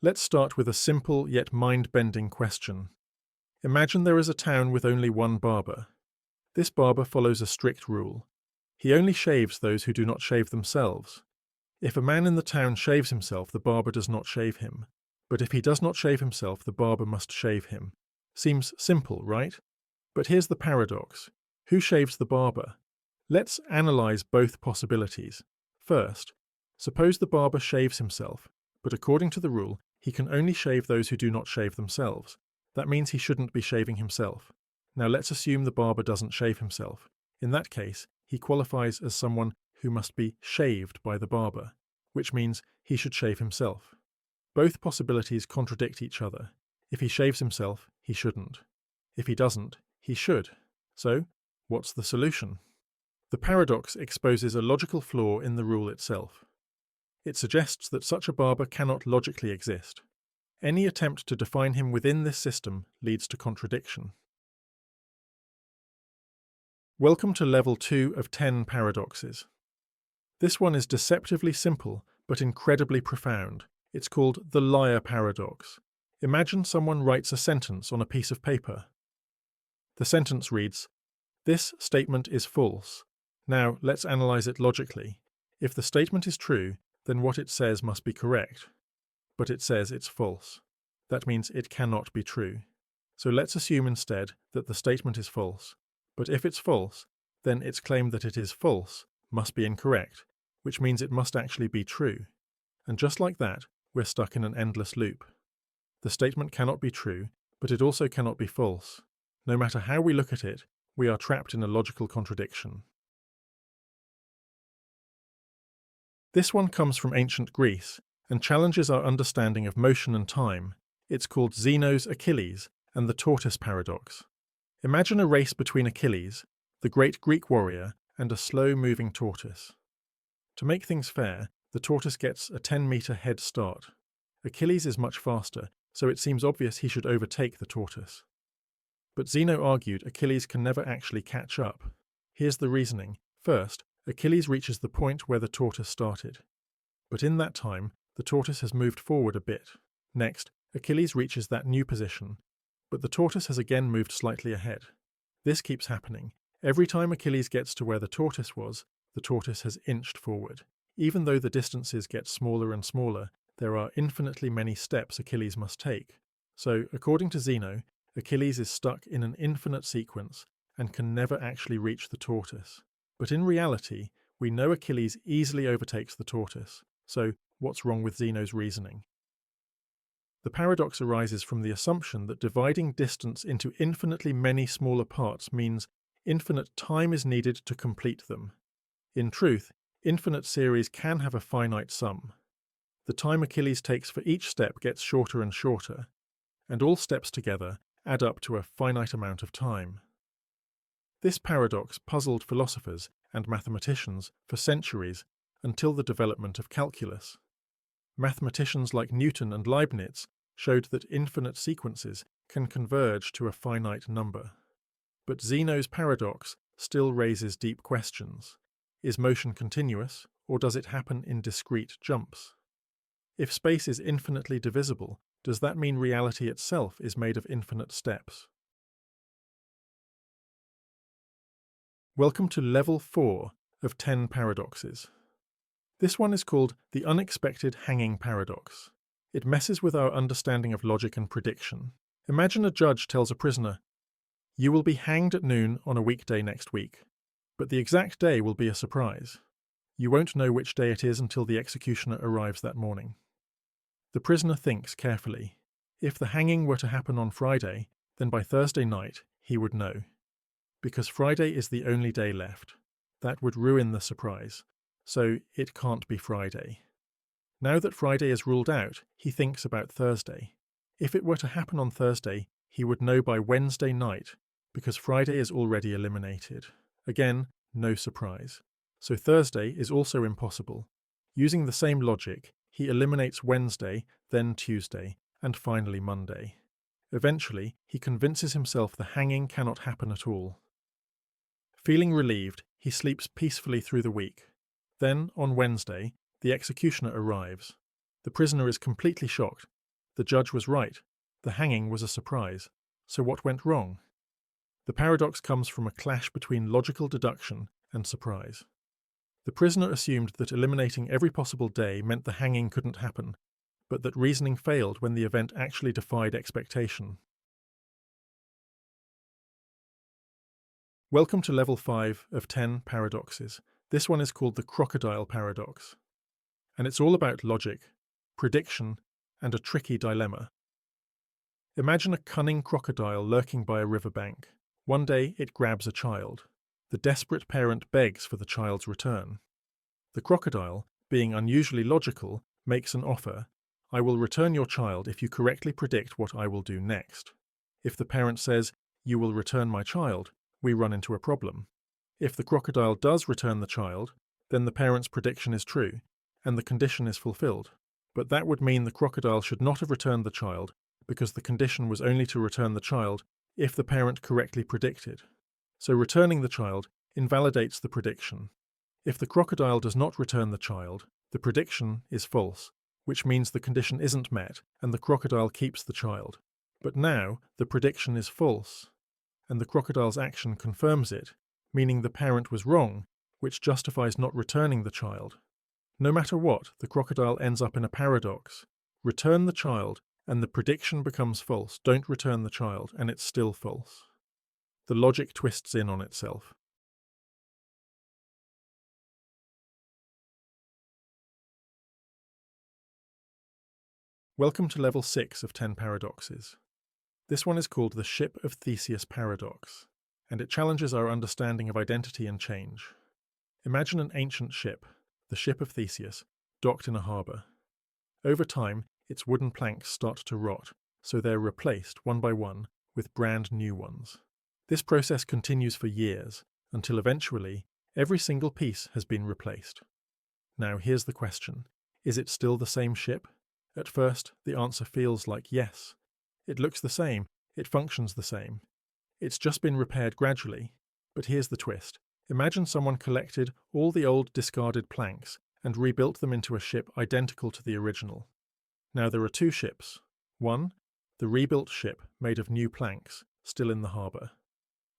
Let's start with a simple yet mind-bending question. Imagine there is a town with only one barber. This barber follows a strict rule. He only shaves those who do not shave themselves. If a man in the town shaves himself, the barber does not shave him. But if he does not shave himself, the barber must shave him. Seems simple, right? But here's the paradox. Who shaves the barber? Let's analyze both possibilities. First, suppose the barber shaves himself, but according to the rule, he can only shave those who do not shave themselves. That means he shouldn't be shaving himself. Now let's assume the barber doesn't shave himself. In that case, he qualifies as someone who must be shaved by the barber, which means he should shave himself. Both possibilities contradict each other. If he shaves himself, he shouldn't. If he doesn't, he should. So, what's the solution? The paradox exposes a logical flaw in the rule itself. It suggests that such a barber cannot logically exist. Any attempt to define him within this system leads to contradiction. Welcome to Level 2 of 10 Paradoxes. This one is deceptively simple, but incredibly profound. It's called the liar paradox. Imagine someone writes a sentence on a piece of paper. The sentence reads, "This statement is false." Now, let's analyze it logically. If the statement is true, then what it says must be correct. But it says it's false. That means it cannot be true. So let's assume instead that the statement is false. But if it's false, then its claim that it is false must be incorrect, which means it must actually be true. And just like that, we're stuck in an endless loop. The statement cannot be true, but it also cannot be false. No matter how we look at it, we are trapped in a logical contradiction. This one comes from ancient Greece and challenges our understanding of motion and time. It's called Zeno's Achilles and the tortoise paradox. Imagine a race between Achilles, the great Greek warrior, and a slow-moving tortoise. To make things fair, the tortoise gets a 10-meter head start. Achilles is much faster, so it seems obvious he should overtake the tortoise. But Zeno argued Achilles can never actually catch up. Here's the reasoning. First, Achilles reaches the point where the tortoise started. But in that time, the tortoise has moved forward a bit. Next, Achilles reaches that new position, but the tortoise has again moved slightly ahead. This keeps happening. Every time Achilles gets to where the tortoise was, the tortoise has inched forward. Even though the distances get smaller and smaller, there are infinitely many steps Achilles must take. So, according to Zeno, Achilles is stuck in an infinite sequence and can never actually reach the tortoise. But in reality, we know Achilles easily overtakes the tortoise. So, what's wrong with Zeno's reasoning? The paradox arises from the assumption that dividing distance into infinitely many smaller parts means infinite time is needed to complete them. In truth, infinite series can have a finite sum. The time Achilles takes for each step gets shorter and shorter, and all steps together add up to a finite amount of time. This paradox puzzled philosophers and mathematicians for centuries until the development of calculus. Mathematicians like Newton and Leibniz showed that infinite sequences can converge to a finite number. But Zeno's paradox still raises deep questions. Is motion continuous, or does it happen in discrete jumps? If space is infinitely divisible, does that mean reality itself is made of infinite steps? Welcome to Level 4 of 10 Paradoxes. This one is called the unexpected hanging paradox. It messes with our understanding of logic and prediction. Imagine a judge tells a prisoner, "You will be hanged at noon on a weekday next week, but the exact day will be a surprise. You won't know which day it is until the executioner arrives that morning." The prisoner thinks carefully. If the hanging were to happen on Friday, then by Thursday night he would know. Because Friday is the only day left. That would ruin the surprise. So it can't be Friday. Now that Friday is ruled out, he thinks about Thursday. If it were to happen on Thursday, he would know by Wednesday night, because Friday is already eliminated. Again, no surprise. So Thursday is also impossible. Using the same logic, he eliminates Wednesday, then Tuesday, and finally Monday. Eventually, he convinces himself the hanging cannot happen at all. Feeling relieved, he sleeps peacefully through the week. Then, on Wednesday, the executioner arrives. The prisoner is completely shocked The judge was right. The hanging was a surprise. So what went wrong? The paradox comes from a clash between logical deduction and surprise. The prisoner assumed that eliminating every possible day meant the hanging couldn't happen, but that reasoning failed when the event actually defied expectation. Welcome to level 5 of 10 paradoxes. This one is called the crocodile paradox. And it's all about logic, prediction, and a tricky dilemma. Imagine a cunning crocodile lurking by a riverbank. One day it grabs a child. The desperate parent begs for the child's return. The crocodile, being unusually logical, makes an offer. I will return your child if you correctly predict what I will do next. If the parent says, you will return my child, we run into a problem. If the crocodile does return the child, then the parent's prediction is true, and the condition is fulfilled. But that would mean the crocodile should not have returned the child, because the condition was only to return the child if the parent correctly predicted. So returning the child invalidates the prediction. If the crocodile does not return the child, the prediction is false, which means the condition isn't met and the crocodile keeps the child. But now the prediction is false, and the crocodile's action confirms it, meaning the parent was wrong, which justifies not returning the child. No matter what, the crocodile ends up in a paradox. Return the child, and the prediction becomes false. Don't return the child, and it's still false. The logic twists in on itself. Welcome to level 6 of 10 paradoxes. This one is called the Ship of Theseus paradox, and it challenges our understanding of identity and change. Imagine an ancient ship, the Ship of Theseus, docked in a harbour. Over time, its wooden planks start to rot, so they're replaced one by one with brand new ones. This process continues for years, until eventually every single piece has been replaced. Now here's the question. Is it still the same ship? At first, the answer feels like yes. It looks the same, it functions the same. It's just been repaired gradually. But here's the twist. Imagine someone collected all the old discarded planks and rebuilt them into a ship identical to the original. Now there are two ships. One, the rebuilt ship made of new planks, still in the harbour.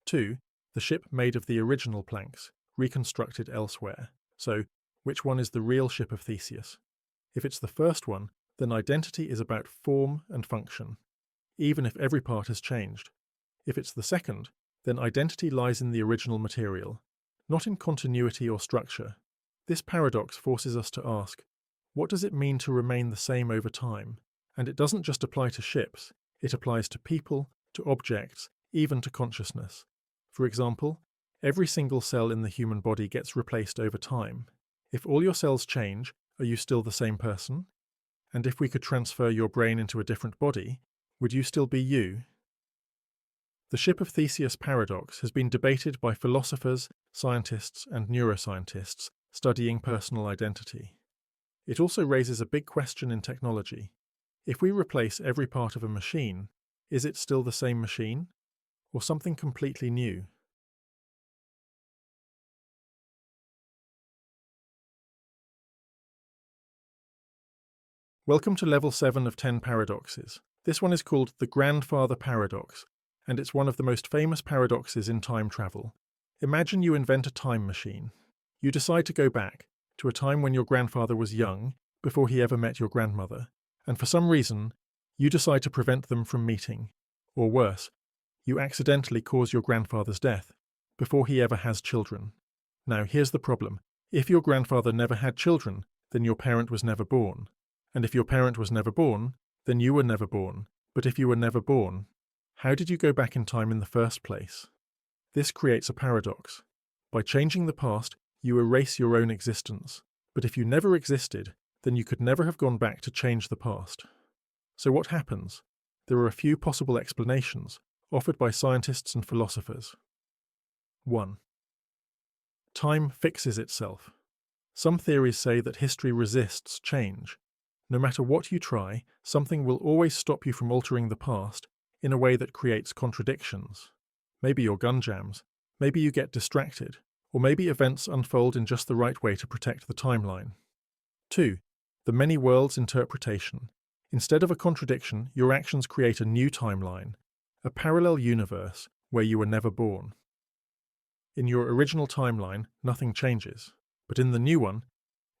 Two, the ship made of the original planks, reconstructed elsewhere. So, which one is the real Ship of Theseus? If it's the first one, then identity is about form and function, even if every part has changed. If it's the second, then identity lies in the original material, not in continuity or structure. This paradox forces us to ask, what does it mean to remain the same over time? And it doesn't just apply to ships, it applies to people, to objects, even to consciousness. For example, every single cell in the human body gets replaced over time. If all your cells change, are you still the same person? And if we could transfer your brain into a different body, would you still be you? The Ship of Theseus paradox has been debated by philosophers, scientists, and neuroscientists studying personal identity. It also raises a big question in technology. If we replace every part of a machine, is it still the same machine, or something completely new? Welcome to level 7 of 10 paradoxes. This one is called the grandfather paradox, and it's one of the most famous paradoxes in time travel. Imagine you invent a time machine. You decide to go back to a time when your grandfather was young, before he ever met your grandmother, and for some reason, you decide to prevent them from meeting. Or worse, you accidentally cause your grandfather's death, before he ever has children. Now here's the problem. If your grandfather never had children, then your parent was never born. And if your parent was never born, then you were never born. But if you were never born, how did you go back in time in the first place? This creates a paradox. By changing the past, you erase your own existence. But if you never existed, then you could never have gone back to change the past. So what happens? There are a few possible explanations, offered by scientists and philosophers. 1. Time fixes itself. Some theories say that history resists change. No matter what you try, something will always stop you from altering the past in a way that creates contradictions. Maybe your gun jams, maybe you get distracted, or maybe events unfold in just the right way to protect the timeline. 2. The many worlds interpretation. Instead of a contradiction, your actions create a new timeline, a parallel universe where you were never born. In your original timeline, nothing changes, but in the new one,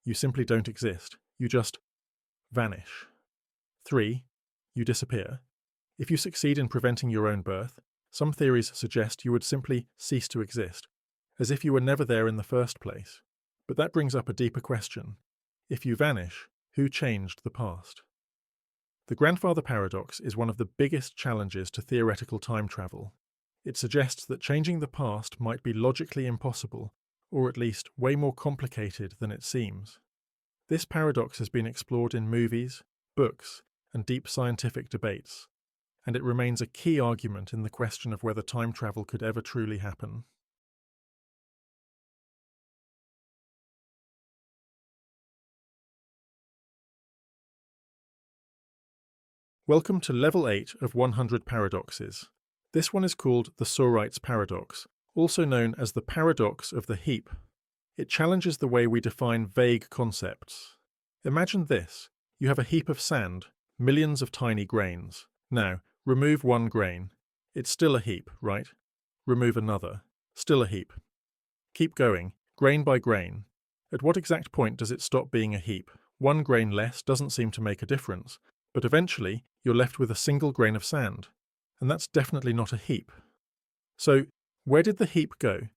you simply don't exist. You just vanish. 3. You disappear. If you succeed in preventing your own birth, some theories suggest you would simply cease to exist, as if you were never there in the first place. But that brings up a deeper question. If you vanish, who changed the past? The grandfather paradox is one of the biggest challenges to theoretical time travel. It suggests that changing the past might be logically impossible, or at least way more complicated than it seems. This paradox has been explored in movies, books, and deep scientific debates, and it remains a key argument in the question of whether time travel could ever truly happen. Welcome to Level 8 of 100 Paradoxes. This one is called the Sorites paradox, also known as the paradox of the heap. It challenges the way we define vague concepts. Imagine this. You have a heap of sand, millions of tiny grains. Now, remove one grain. It's still a heap, right? Remove another. Still a heap. Keep going, grain by grain. At what exact point does it stop being a heap? One grain less doesn't seem to make a difference, but eventually you're left with a single grain of sand. And that's definitely not a heap. So, where did the heap go?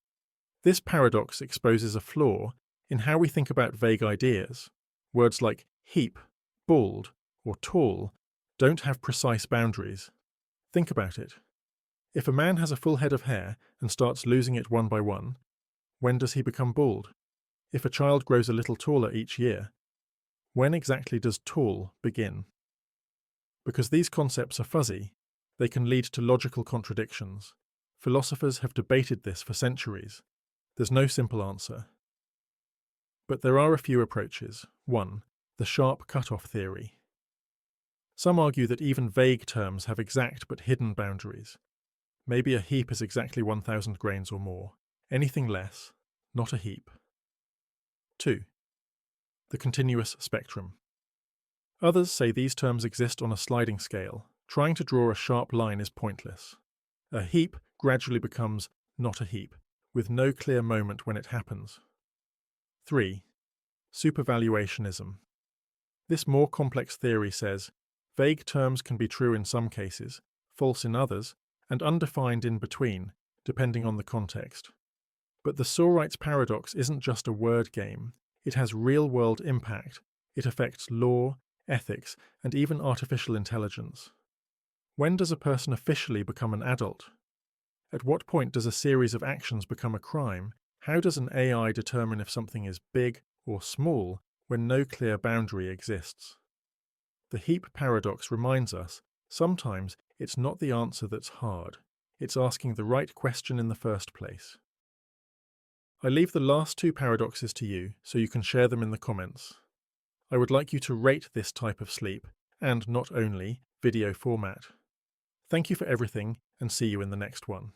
This paradox exposes a flaw in how we think about vague ideas. Words like heap, bald, or tall don't have precise boundaries. Think about it. If a man has a full head of hair and starts losing it one by one, when does he become bald? If a child grows a little taller each year, when exactly does tall begin? Because these concepts are fuzzy, they can lead to logical contradictions. Philosophers have debated this for centuries. There's no simple answer. But there are a few approaches. 1. The sharp cutoff theory. Some argue that even vague terms have exact but hidden boundaries. Maybe a heap is exactly 1,000 grains or more. Anything less, not a heap. 2. The continuous spectrum. Others say these terms exist on a sliding scale. Trying to draw a sharp line is pointless. A heap gradually becomes not a heap, with no clear moment when it happens. 3. Supervaluationism. This more complex theory says vague terms can be true in some cases, false in others, and undefined in between, depending on the context. But the Sorites paradox isn't just a word game. It has real-world impact. It affects law, ethics, and even artificial intelligence. When does a person officially become an adult? At what point does a series of actions become a crime? How does an AI determine if something is big or small when no clear boundary exists? The heap paradox reminds us, sometimes it's not the answer that's hard, it's asking the right question in the first place. I leave the last 2 paradoxes to you so you can share them in the comments. I would like you to rate this type of sleep, and not only video format. Thank you for everything, and see you in the next one.